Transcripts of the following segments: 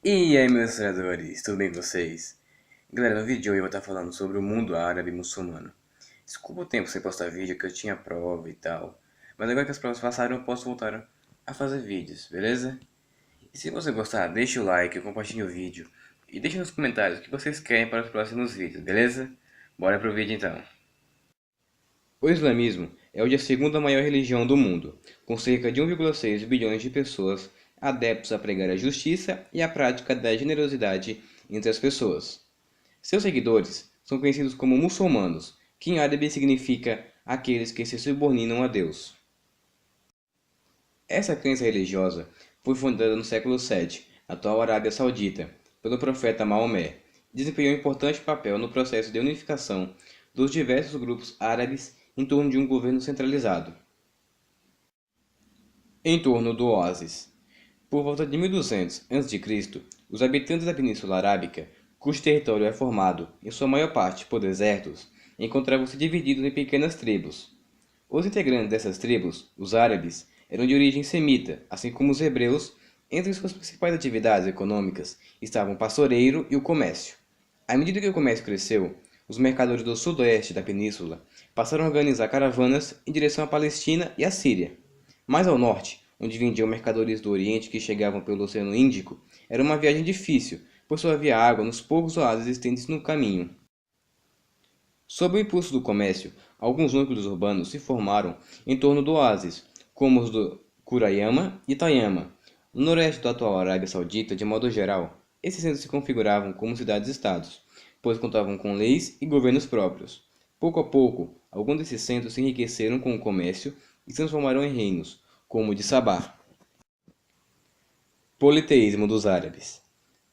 E aí, meus senadores, tudo bem com vocês? Galera, no vídeo de hoje eu vou estar falando sobre o mundo árabe e muçulmano. Desculpa o tempo sem postar vídeo, que eu tinha prova e tal. Mas agora que as provas passaram, eu posso voltar a fazer vídeos, beleza? E se você gostar, deixa o like, compartilhe o vídeo. E deixa nos comentários o que vocês querem para os próximos vídeos, beleza? Bora pro vídeo então. O islamismo é hoje a segunda maior religião do mundo, com cerca de 1,6 bilhões de pessoas adeptos a pregar a justiça e a prática da generosidade entre as pessoas. Seus seguidores são conhecidos como muçulmanos, que em árabe significa aqueles que se subordinam a Deus. Essa crença religiosa foi fundada no século VII, na atual Arábia Saudita, pelo profeta Maomé, e desempenhou um importante papel no processo de unificação dos diversos grupos árabes em torno de um governo centralizado. Em torno do oásis. Por volta de 1200 a.C., os habitantes da Península Arábica, cujo território é formado, em sua maior parte, por desertos, encontravam-se divididos em pequenas tribos. Os integrantes dessas tribos, os árabes, eram de origem semita, assim como os hebreus. Entre suas principais atividades econômicas estavam o pastoreio e o comércio. À medida que o comércio cresceu, os mercadores do sudoeste da península passaram a organizar caravanas em direção à Palestina e à Síria. Mais ao norte, onde vendiam mercadorias do Oriente que chegavam pelo Oceano Índico, era uma viagem difícil, pois só havia água nos poucos oásis existentes no caminho. Sob o impulso do comércio, alguns núcleos urbanos se formaram em torno do oásis, como os do Kurayama e Tayama. No noroeste da atual Arábia Saudita, de modo geral, esses centros se configuravam como cidades-estados, pois contavam com leis e governos próprios. Pouco a pouco, alguns desses centros se enriqueceram com o comércio e se transformaram em reinos, como o de Sabá. Politeísmo dos árabes.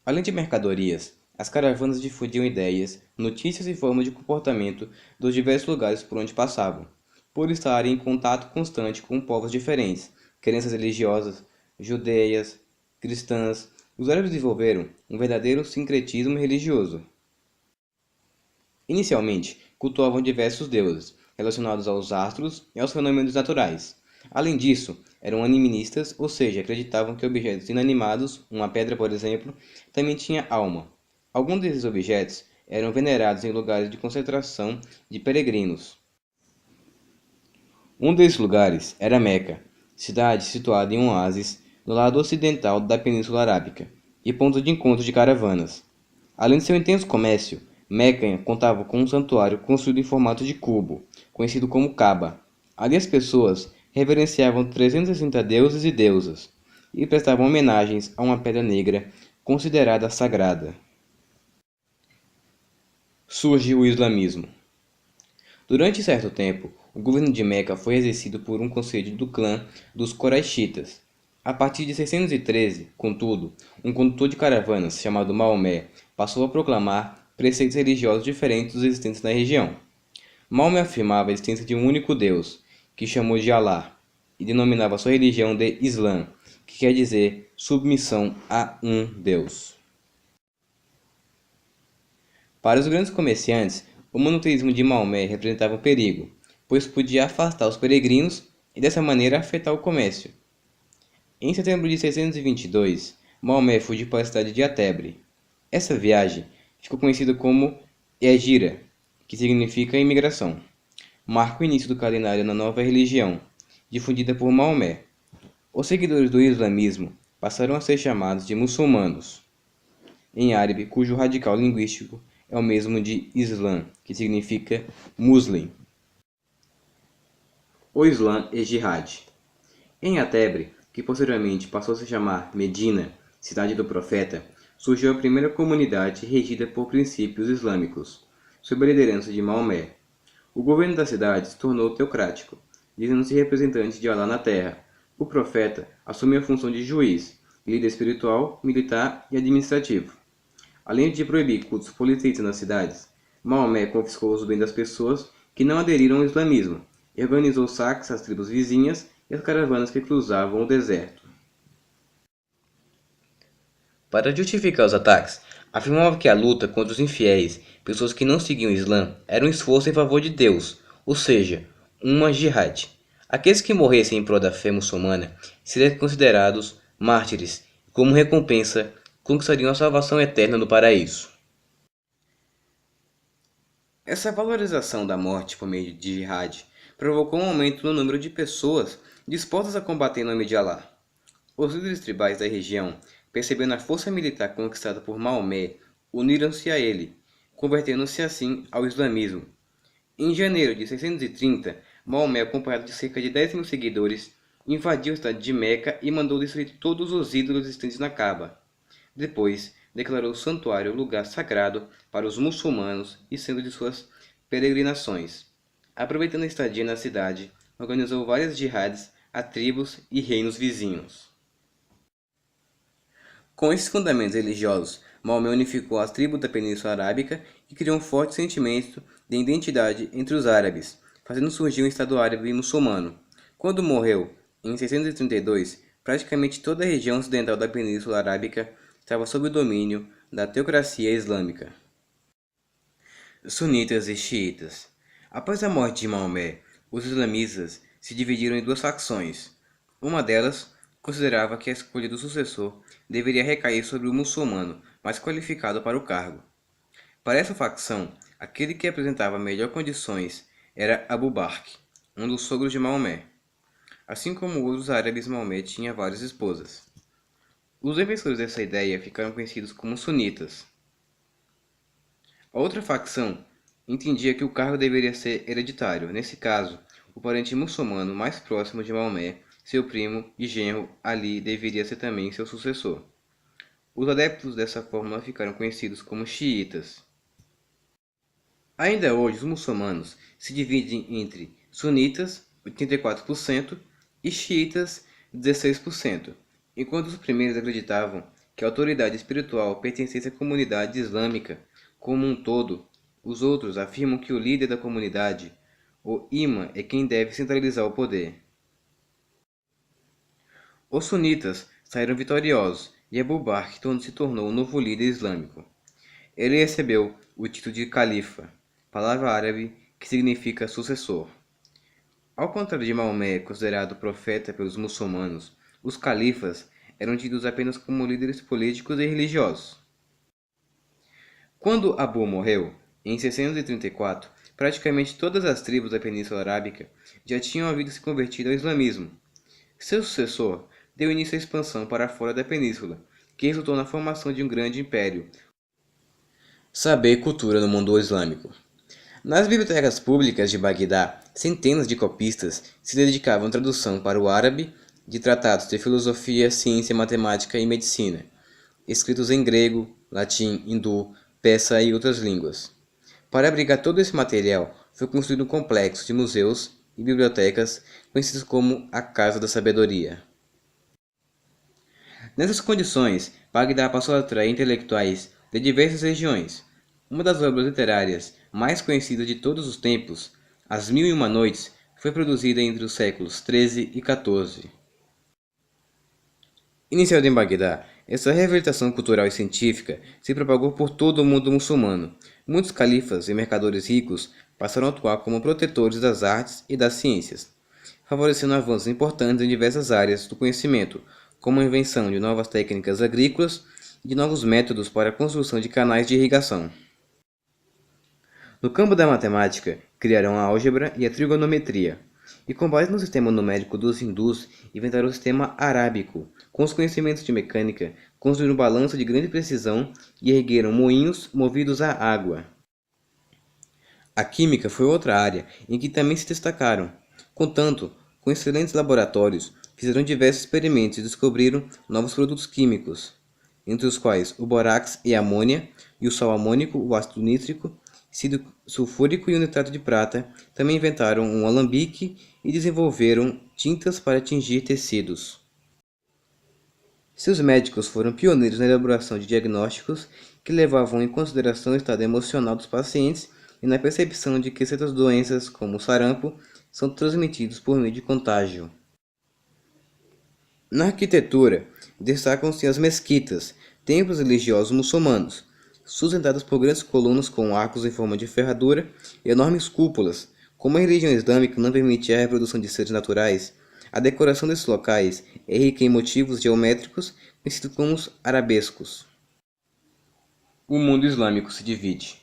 Além de mercadorias, as caravanas difundiam ideias, notícias e formas de comportamento dos diversos lugares por onde passavam. Por estarem em contato constante com povos diferentes, crenças religiosas, judeias, cristãs, os árabes desenvolveram um verdadeiro sincretismo religioso. Inicialmente, cultuavam diversos deuses, relacionados aos astros e aos fenômenos naturais. Além disso, eram animistas, ou seja, acreditavam que objetos inanimados, uma pedra por exemplo, também tinha alma. Alguns desses objetos eram venerados em lugares de concentração de peregrinos. Um desses lugares era Meca, cidade situada em um oásis no lado ocidental da Península Arábica e ponto de encontro de caravanas. Além de seu intenso comércio, Meca contava com um santuário construído em formato de cubo, conhecido como Kaaba. Ali as pessoas reverenciavam 360 deuses e deusas e prestavam homenagens a uma pedra negra considerada sagrada. Surge o islamismo. Durante certo tempo, o governo de Meca foi exercido por um conselho do clã dos Quraishitas. A partir de 613, contudo, um condutor de caravanas chamado Maomé passou a proclamar preceitos religiosos diferentes dos existentes na região. Maomé afirmava a existência de um único Deus, que chamou de Alá, e denominava sua religião de Islã, que quer dizer submissão a um Deus. Para os grandes comerciantes, o monoteísmo de Maomé representava um perigo, pois podia afastar os peregrinos e dessa maneira afetar o comércio. Em setembro de 622, Maomé fugiu para a cidade de Atebre. Essa viagem ficou conhecida como Hegira, que significa imigração. Marca o início do calendário na nova religião, difundida por Maomé. Os seguidores do islamismo passaram a ser chamados de muçulmanos, em árabe, cujo radical linguístico é o mesmo de Islã, que significa muslim. O Islã e Jihad. Em Atebre, que posteriormente passou a se chamar Medina, cidade do profeta, surgiu a primeira comunidade regida por princípios islâmicos, sob a liderança de Maomé. O governo da cidade se tornou teocrático, dizendo-se representante de Alá na terra. O profeta assumiu a função de juiz, líder espiritual, militar e administrativo. Além de proibir cultos politeístas nas cidades, Maomé confiscou os bens das pessoas que não aderiram ao islamismo e organizou saques às tribos vizinhas e às caravanas que cruzavam o deserto. Para justificar os ataques, afirmava que a luta contra os infiéis, pessoas que não seguiam o Islã, era um esforço em favor de Deus, ou seja, uma jihad. Aqueles que morressem em prol da fé muçulmana seriam considerados mártires, como recompensa conquistariam a salvação eterna no paraíso. Essa valorização da morte por meio de jihad provocou um aumento no número de pessoas dispostas a combater em nome de Alá. Os líderes tribais da região, percebendo a força militar conquistada por Maomé, uniram-se a ele, convertendo-se assim ao islamismo. Em janeiro de 630, Maomé, acompanhado de cerca de 10.000 seguidores, invadiu a cidade de Meca e mandou destruir todos os ídolos existentes na Kaaba. Depois, declarou o santuário lugar sagrado para os muçulmanos e centro de suas peregrinações. Aproveitando a estadia na cidade, organizou várias jihadis a tribos e reinos vizinhos. Com esses fundamentos religiosos, Maomé unificou as tribos da Península Arábica e criou um forte sentimento de identidade entre os árabes, fazendo surgir um Estado árabe e muçulmano. Quando morreu, em 632, praticamente toda a região ocidental da Península Arábica estava sob o domínio da teocracia islâmica. Sunitas e xiitas. Após a morte de Maomé, os islamistas se dividiram em duas facções. Uma delas considerava que a escolha do sucessor deveria recair sobre o muçulmano mais qualificado para o cargo. Para essa facção, aquele que apresentava melhores condições era Abu Bakr, um dos sogros de Maomé. Assim como outros árabes, Maomé tinha várias esposas. Os defensores dessa ideia ficaram conhecidos como sunitas. A outra facção entendia que o cargo deveria ser hereditário. Nesse caso, o parente muçulmano mais próximo de Maomé, seu primo e genro Ali, deveria ser também seu sucessor. Os adeptos dessa fórmula ficaram conhecidos como xiitas. Ainda hoje, os muçulmanos se dividem entre sunitas, 84%, e xiitas, 16%. Enquanto os primeiros acreditavam que a autoridade espiritual pertencesse à comunidade islâmica como um todo, os outros afirmam que o líder da comunidade, o imã, é quem deve centralizar o poder. Os sunitas saíram vitoriosos e Abu Bakr se tornou o novo líder islâmico. Ele recebeu o título de califa, palavra árabe que significa sucessor. Ao contrário de Maomé, considerado profeta pelos muçulmanos, os califas eram tidos apenas como líderes políticos e religiosos. Quando Abu morreu, em 634, praticamente todas as tribos da Península Arábica já tinham havido se convertido ao islamismo. Seu sucessor deu início à expansão para fora da península, que resultou na formação de um grande império. Saber e cultura no mundo islâmico. Nas bibliotecas públicas de Bagdá, centenas de copistas se dedicavam à tradução para o árabe de tratados de filosofia, ciência, matemática e medicina, escritos em grego, latim, hindu, persa e outras línguas. Para abrigar todo esse material, foi construído um complexo de museus e bibliotecas conhecidos como a Casa da Sabedoria. Nessas condições, Bagdá passou a atrair intelectuais de diversas regiões. Uma das obras literárias mais conhecidas de todos os tempos, As Mil e Uma Noites, foi produzida entre os séculos XIII e XIV. Iniciada em Bagdá, essa reabilitação cultural e científica se propagou por todo o mundo muçulmano. Muitos califas e mercadores ricos passaram a atuar como protetores das artes e das ciências, favorecendo avanços importantes em diversas áreas do conhecimento, como a invenção de novas técnicas agrícolas e de novos métodos para a construção de canais de irrigação. No campo da matemática, criaram a álgebra e a trigonometria, e com base no sistema numérico dos hindus, inventaram o sistema arábico. Com os conhecimentos de mecânica, construíram balança de grande precisão e ergueram moinhos movidos a água. A química foi outra área em que também se destacaram. Contanto, com excelentes laboratórios, fizeram diversos experimentos e descobriram novos produtos químicos, entre os quais o bórax e a amônia, e o sal amônico, o ácido nítrico, ácido sulfúrico e o nitrato de prata. Também inventaram um alambique e desenvolveram tintas para tingir tecidos. Seus médicos foram pioneiros na elaboração de diagnósticos que levavam em consideração o estado emocional dos pacientes e na percepção de que certas doenças, como o sarampo, são transmitidos por meio de contágio. Na arquitetura, destacam-se as mesquitas, templos religiosos muçulmanos, sustentados por grandes colunas com arcos em forma de ferradura e enormes cúpulas. Como a religião islâmica não permitia a reprodução de seres naturais, a decoração desses locais é rica em motivos geométricos conhecidos como os arabescos. O mundo islâmico se divide.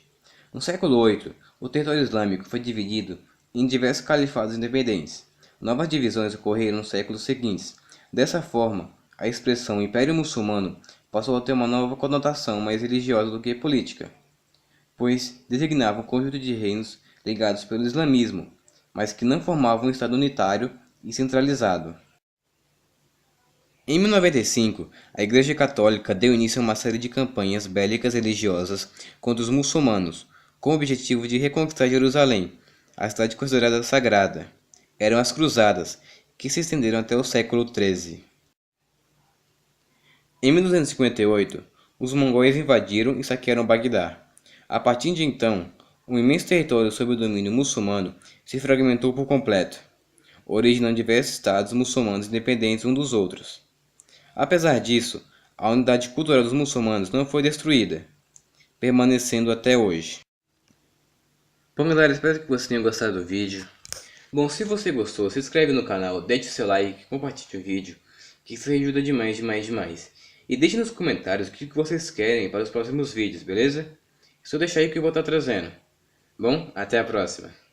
No século VIII, o território islâmico foi dividido em diversos califados independentes. Novas divisões ocorreram nos séculos seguintes. Dessa forma, a expressão Império Muçulmano passou a ter uma nova conotação mais religiosa do que política, pois designava um conjunto de reinos ligados pelo islamismo, mas que não formavam um Estado unitário e centralizado. Em 1095, a Igreja Católica deu início a uma série de campanhas bélicas religiosas contra os muçulmanos, com o objetivo de reconquistar Jerusalém, a cidade considerada sagrada. Eram as Cruzadas, que se estenderam até o século XIII. Em 1258, os mongóis invadiram e saquearam Bagdá. A partir de então, um imenso território sob o domínio muçulmano se fragmentou por completo, originando diversos estados muçulmanos independentes uns dos outros. Apesar disso, a unidade cultural dos muçulmanos não foi destruída, permanecendo até hoje. Bom, galera, espero que você tenha gostado do vídeo. Bom, se você gostou, se inscreve no canal, deixe seu like, compartilhe o vídeo, que isso ajuda demais, demais, demais. E deixe nos comentários o que vocês querem para os próximos vídeos, beleza? Só deixar aí que eu vou estar trazendo. Bom, até a próxima.